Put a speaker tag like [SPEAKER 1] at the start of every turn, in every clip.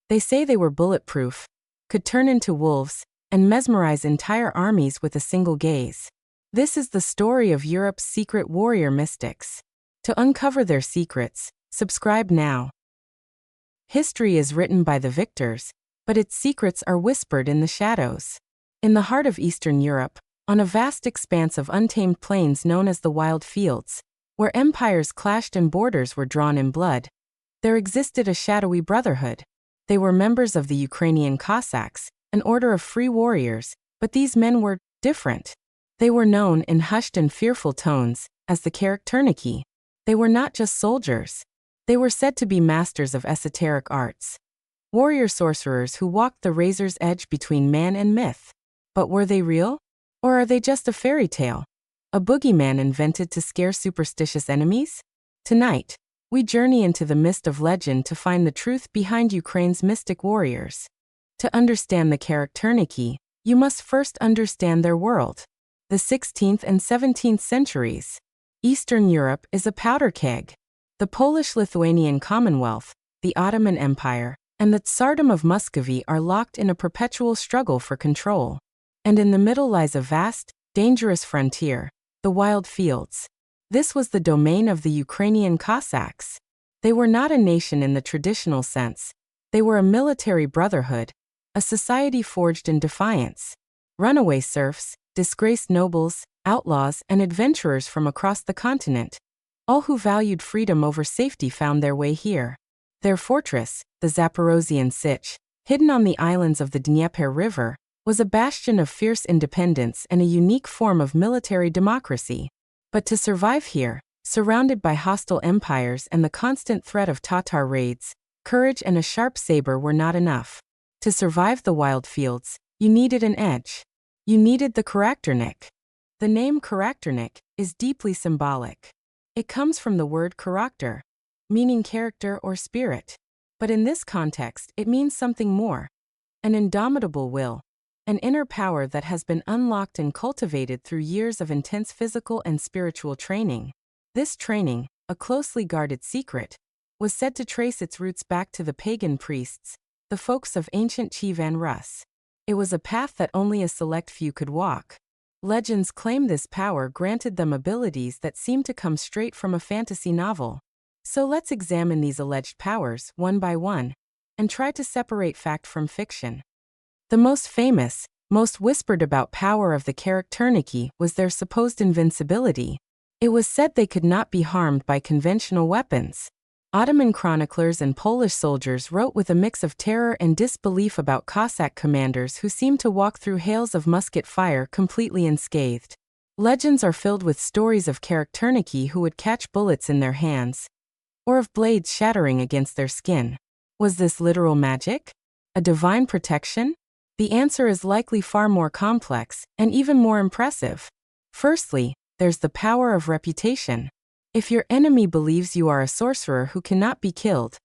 [SPEAKER 1] They say they were bulletproof, could turn into wolves, and mesmerize entire armies with a single gaze. This is the story of Europe's secret warrior mystics. To uncover their secrets, subscribe now. History is written by the victors, but its secrets are whispered in the shadows. In the heart of Eastern Europe, on a vast expanse of untamed plains known as the Wild Fields, where empires clashed and borders were drawn in blood, there existed a shadowy brotherhood. They were members of the Ukrainian Cossacks, an order of free warriors, but these men were different. They were known in hushed and fearful tones as the Kharakternyky. They were not just soldiers. They were said to be masters of esoteric arts. Warrior sorcerers who walked the razor's edge between man and myth. But were they real? Or are they just a fairy tale? A boogeyman invented to scare superstitious enemies? Tonight, we journey into the mist of legend to find the truth behind Ukraine's mystic warriors. To understand the Kharakternyky, you must first understand their world. The 16th and 17th centuries. Eastern Europe is a powder keg. The Polish-Lithuanian Commonwealth, the Ottoman Empire, and the Tsardom of Muscovy are locked in a perpetual struggle for control. And in the middle lies a vast, dangerous frontier, the Wild Fields. This was the domain of the Ukrainian Cossacks. They were not a nation in the traditional sense. They were a military brotherhood, a society forged in defiance. Runaway serfs, disgraced nobles, outlaws, and adventurers from across the continent, all who valued freedom over safety, found their way here. Their fortress, the Zaporozhian Sich, hidden on the islands of the Dnieper River, was a bastion of fierce independence and a unique form of military democracy. But to survive here, surrounded by hostile empires and the constant threat of Tatar raids, courage and a sharp saber were not enough. To survive the Wild Fields, you needed an edge. You needed the Kharakternyky. The name Kharakternyky is deeply symbolic. It comes from the word charakter, meaning character or spirit. But in this context, it means something more. An indomitable will. An inner power that has been unlocked and cultivated through years of intense physical and spiritual training. This training, a closely guarded secret, was said to trace its roots back to the pagan priests, the folks of ancient Kievan Rus. It was a path that only a select few could walk. Legends claim this power granted them abilities that seem to come straight from a fantasy novel. So let's examine these alleged powers one by one, and try to separate fact from fiction. The most famous, most whispered about power of the Kharakternyky was their supposed invincibility. It was said they could not be harmed by conventional weapons. Ottoman chroniclers and Polish soldiers wrote with a mix of terror and disbelief about Cossack commanders who seemed to walk through hails of musket fire completely unscathed. Legends are filled with stories of Kharakternyky who would catch bullets in their hands, or of blades shattering against their skin. Was this literal magic? A divine protection? The answer is likely far more complex and even more impressive. Firstly, there's the power of reputation. If your enemy believes you are a sorcerer who cannot be killed,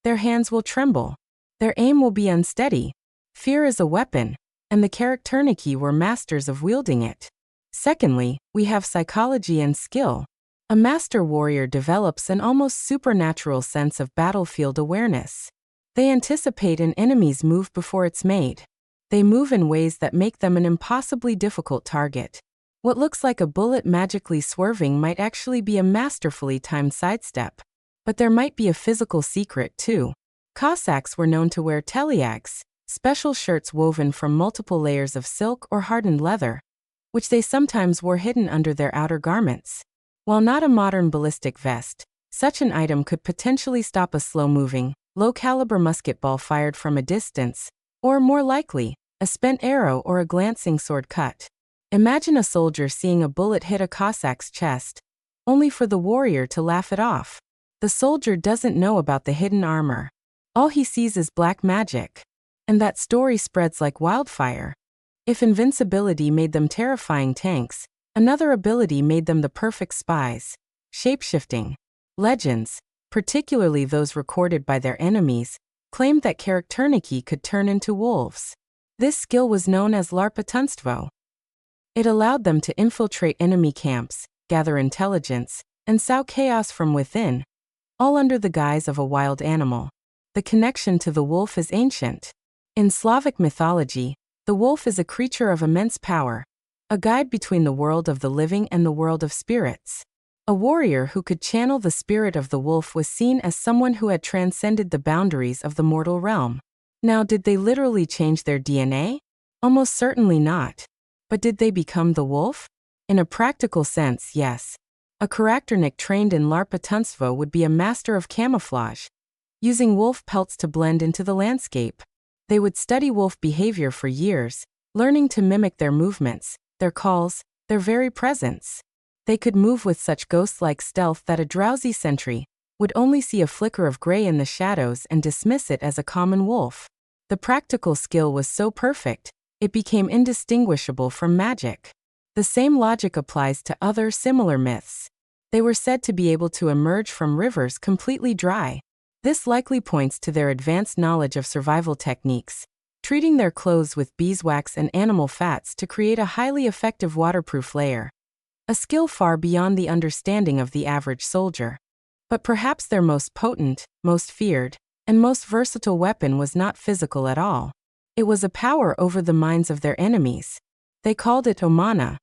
[SPEAKER 1] their hands will tremble. Their aim will be unsteady. Fear is a weapon, and the Kharakternyky were masters of wielding it. Secondly, we have psychology and skill. A master warrior develops an almost supernatural sense of battlefield awareness. They anticipate an enemy's move before it's made. They move in ways that make them an impossibly difficult target. What looks like a bullet magically swerving might actually be a masterfully timed sidestep. But there might be a physical secret, too. Cossacks were known to wear telyags, special shirts woven from multiple layers of silk or hardened leather, which they sometimes wore hidden under their outer garments. While not a modern ballistic vest, such an item could potentially stop a slow-moving, low-caliber musket ball fired from a distance, or more likely, a spent arrow or a glancing sword cut. Imagine a soldier seeing a bullet hit a Cossack's chest, only for the warrior to laugh it off. The soldier doesn't know about the hidden armor. All he sees is black magic. And that story spreads like wildfire. If invincibility made them terrifying tanks, another ability made them the perfect spies. Shapeshifting. Legends, particularly those recorded by their enemies, claimed that Kharakternyky could turn into wolves. This skill was known as larpatunstvo. It allowed them to infiltrate enemy camps, gather intelligence, and sow chaos from within, all under the guise of a wild animal. The connection to the wolf is ancient. In Slavic mythology, the wolf is a creature of immense power, a guide between the world of the living and the world of spirits. A warrior who could channel the spirit of the wolf was seen as someone who had transcended the boundaries of the mortal realm. Now, did they literally change their DNA? Almost certainly not. But did they become the wolf? In a practical sense, yes. A Kharakternyky trained in larpatunstvo would be a master of camouflage, using wolf pelts to blend into the landscape. They would study wolf behavior for years, learning to mimic their movements, their calls, their very presence. They could move with such ghost-like stealth that a drowsy sentry would only see a flicker of gray in the shadows and dismiss it as a common wolf. The practical skill was so perfect, it became indistinguishable from magic. The same logic applies to other similar myths. They were said to be able to emerge from rivers completely dry. This likely points to their advanced knowledge of survival techniques, treating their clothes with beeswax and animal fats to create a highly effective waterproof layer. A skill far beyond the understanding of the average soldier. But perhaps their most potent, most feared, and most versatile weapon was not physical at all. It was a power over the minds of their enemies. They called it Omana,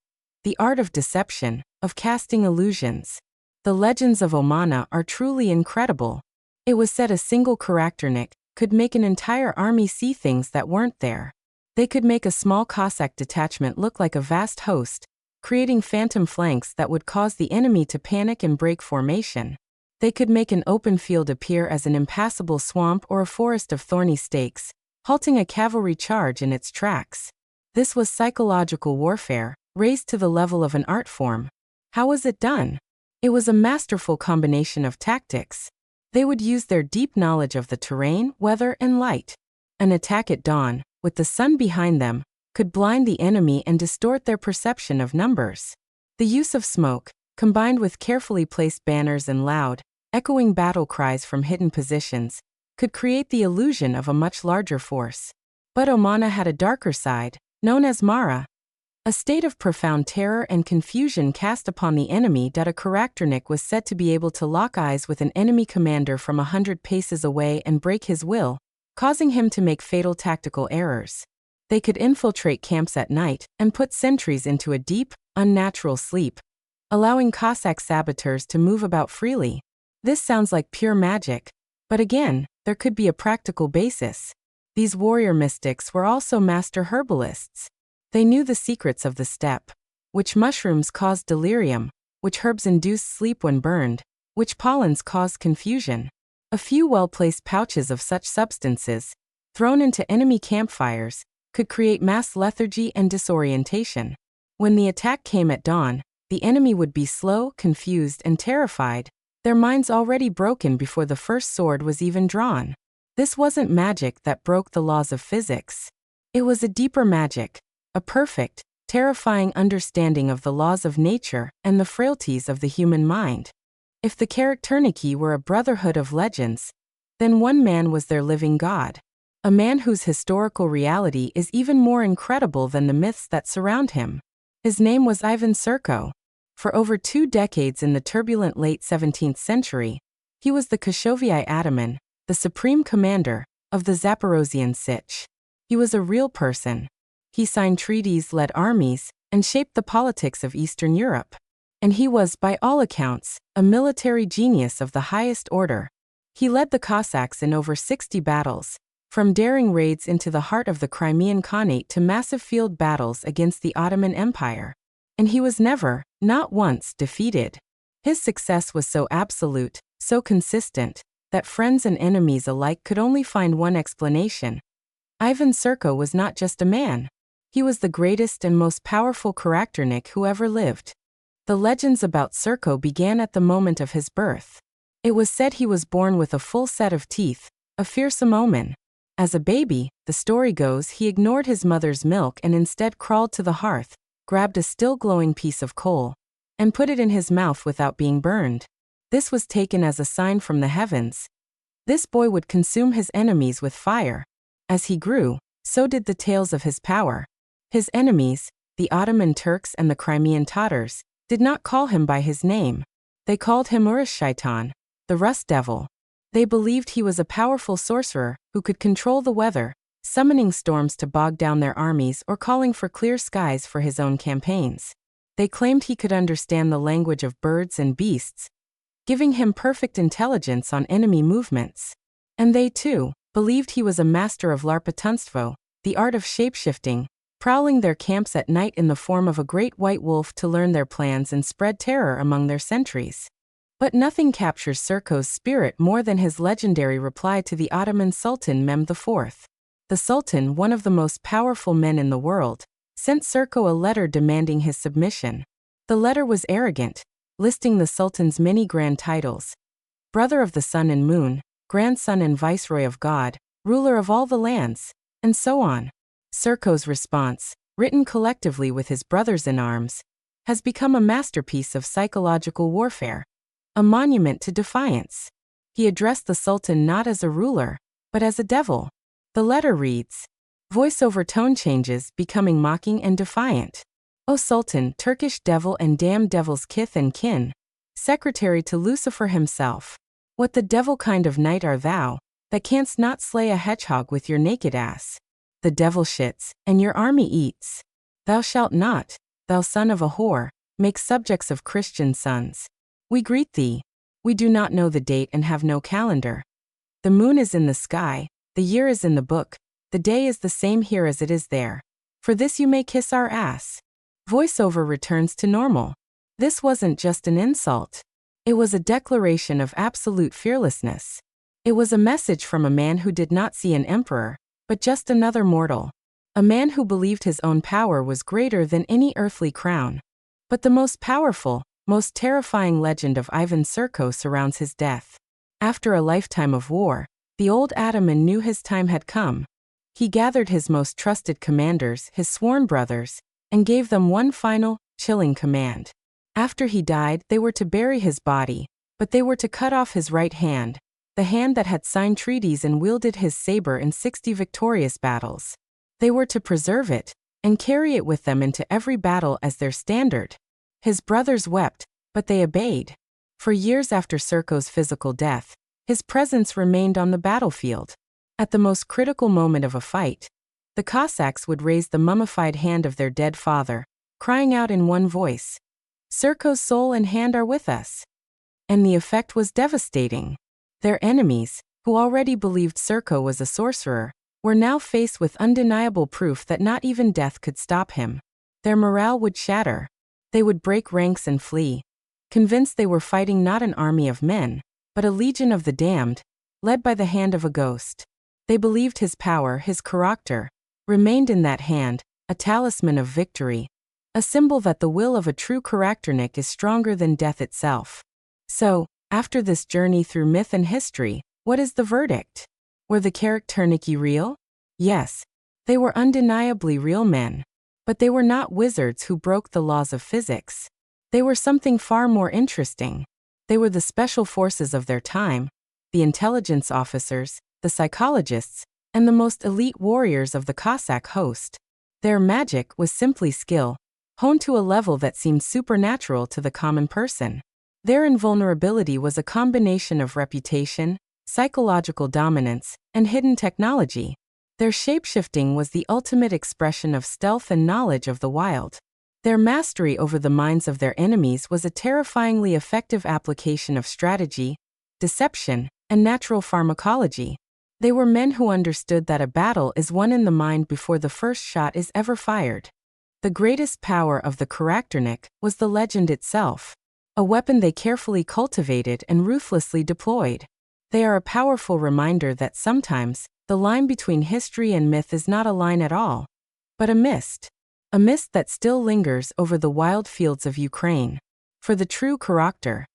[SPEAKER 1] the art of deception, of casting illusions. The legends of Omana are truly incredible. It was said a single Kharakternyky could make an entire army see things that weren't there. They could make a small Cossack detachment look like a vast host, creating phantom flanks that would cause the enemy to panic and break formation. They could make an open field appear as an impassable swamp or a forest of thorny stakes, halting a cavalry charge in its tracks. This was psychological warfare, raised to the level of an art form. How was it done? It was a masterful combination of tactics. They would use their deep knowledge of the terrain, weather, and light. An attack at dawn, with the sun behind them, could blind the enemy and distort their perception of numbers. The use of smoke, combined with carefully placed banners and loud, echoing battle cries from hidden positions, could create the illusion of a much larger force. But Omana had a darker side, known as Mara, a state of profound terror and confusion cast upon the enemy. A Kharakternyky was said to be able to lock eyes with an enemy commander from 100 paces away and break his will, causing him to make fatal tactical errors. They could infiltrate camps at night and put sentries into a deep, unnatural sleep, allowing Cossack saboteurs to move about freely. This sounds like pure magic, but again, there could be a practical basis. These warrior mystics were also master herbalists. They knew the secrets of the steppe, which mushrooms caused delirium, which herbs induced sleep when burned, which pollens caused confusion. A few well-placed pouches of such substances, thrown into enemy campfires, could create mass lethargy and disorientation. When the attack came at dawn, the enemy would be slow, confused, and terrified, their minds already broken before the first sword was even drawn. This wasn't magic that broke the laws of physics. It was a deeper magic, a perfect, terrifying understanding of the laws of nature and the frailties of the human mind. If the Kharakternyky were a brotherhood of legends, then one man was their living god. A man whose historical reality is even more incredible than the myths that surround him. His name was Ivan Sirko. For over 2 decades in the turbulent late 17th century, he was the Koshovyi ataman, the supreme commander of the Zaporozhian Sich. He was a real person. He signed treaties, led armies, and shaped the politics of Eastern Europe. And he was, by all accounts, a military genius of the highest order. He led the Cossacks in over 60 battles, from daring raids into the heart of the Crimean Khanate to massive field battles against the Ottoman Empire. And he was never, not once, defeated. His success was so absolute, so consistent, that friends and enemies alike could only find one explanation. Ivan Sirko was not just a man. He was the greatest and most powerful Kharakternyky who ever lived. The legends about Sirko began at the moment of his birth. It was said he was born with a full set of teeth, a fearsome omen. As a baby, the story goes, he ignored his mother's milk and instead crawled to the hearth, grabbed a still glowing piece of coal, and put it in his mouth without being burned. This was taken as a sign from the heavens. This boy would consume his enemies with fire. As he grew, so did the tales of his power. His enemies, the Ottoman Turks and the Crimean Tatars, did not call him by his name. They called him Urish Shaitan, the Rust Devil. They believed he was a powerful sorcerer who could control the weather, summoning storms to bog down their armies or calling for clear skies for his own campaigns. They claimed he could understand the language of birds and beasts, giving him perfect intelligence on enemy movements. And they, too, believed he was a master of larpatunstvo, the art of shapeshifting, prowling their camps at night in the form of a great white wolf to learn their plans and spread terror among their sentries. But nothing captures Sirko's spirit more than his legendary reply to the Ottoman Sultan Mehmed IV. The Sultan, one of the most powerful men in the world, sent Sirko a letter demanding his submission. The letter was arrogant, listing the Sultan's many grand titles: brother of the sun and moon, grandson and viceroy of God, ruler of all the lands, and so on. Sirko's response, written collectively with his brothers in arms, has become a masterpiece of psychological warfare, a monument to defiance. He addressed the Sultan not as a ruler, but as a devil. The letter reads, voiceover tone changes, becoming mocking and defiant. O Sultan, Turkish devil and damned devil's kith and kin, secretary to Lucifer himself, what the devil kind of knight art thou, that canst not slay a hedgehog with your naked ass? The devil shits, and your army eats. Thou shalt not, thou son of a whore, make subjects of Christian sons. We greet thee. We do not know the date and have no calendar. The moon is in the sky, the year is in the book, the day is the same here as it is there. For this you may kiss our ass. Voiceover returns to normal. This wasn't just an insult. It was a declaration of absolute fearlessness. It was a message from a man who did not see an emperor, but just another mortal. A man who believed his own power was greater than any earthly crown. But the most powerful, most terrifying legend of Ivan Sirko surrounds his death. After a lifetime of war, the old Ottoman knew his time had come. He gathered his most trusted commanders, his sworn brothers, and gave them one final, chilling command. After he died, they were to bury his body, but they were to cut off his right hand, the hand that had signed treaties and wielded his saber in 60 victorious battles. They were to preserve it, and carry it with them into every battle as their standard. His brothers wept, but they obeyed. For years after Sirko's physical death, his presence remained on the battlefield. At the most critical moment of a fight, the Cossacks would raise the mummified hand of their dead father, crying out in one voice, Sirko's soul and hand are with us. And the effect was devastating. Their enemies, who already believed Sirko was a sorcerer, were now faced with undeniable proof that not even death could stop him. Their morale would shatter. They would break ranks and flee, convinced they were fighting not an army of men, but a legion of the damned, led by the hand of a ghost. They believed his power, his character, remained in that hand, a talisman of victory, a symbol that the will of a true Kharakternyky is stronger than death itself. So, after this journey through myth and history, what is the verdict? Were the Kharakternyky real? Yes, they were undeniably real men. But they were not wizards who broke the laws of physics. They were something far more interesting. They were the special forces of their time, the intelligence officers, the psychologists, and the most elite warriors of the Cossack host. Their magic was simply skill, honed to a level that seemed supernatural to the common person. Their invulnerability was a combination of reputation, psychological dominance, and hidden technology. Their shapeshifting was the ultimate expression of stealth and knowledge of the wild. Their mastery over the minds of their enemies was a terrifyingly effective application of strategy, deception, and natural pharmacology. They were men who understood that a battle is won in the mind before the first shot is ever fired. The greatest power of the Kharakternyky was the legend itself, a weapon they carefully cultivated and ruthlessly deployed. They are a powerful reminder that sometimes, the line between history and myth is not a line at all, but a mist that still lingers over the wild fields of Ukraine. For the true character,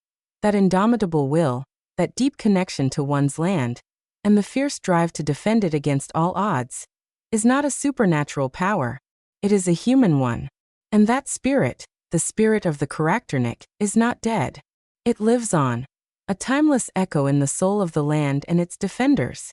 [SPEAKER 1] that indomitable will, that deep connection to one's land, and the fierce drive to defend it against all odds, is not a supernatural power, it is a human one. And that spirit, the spirit of the Kharakternyky, is not dead. It lives on, a timeless echo in the soul of the land and its defenders.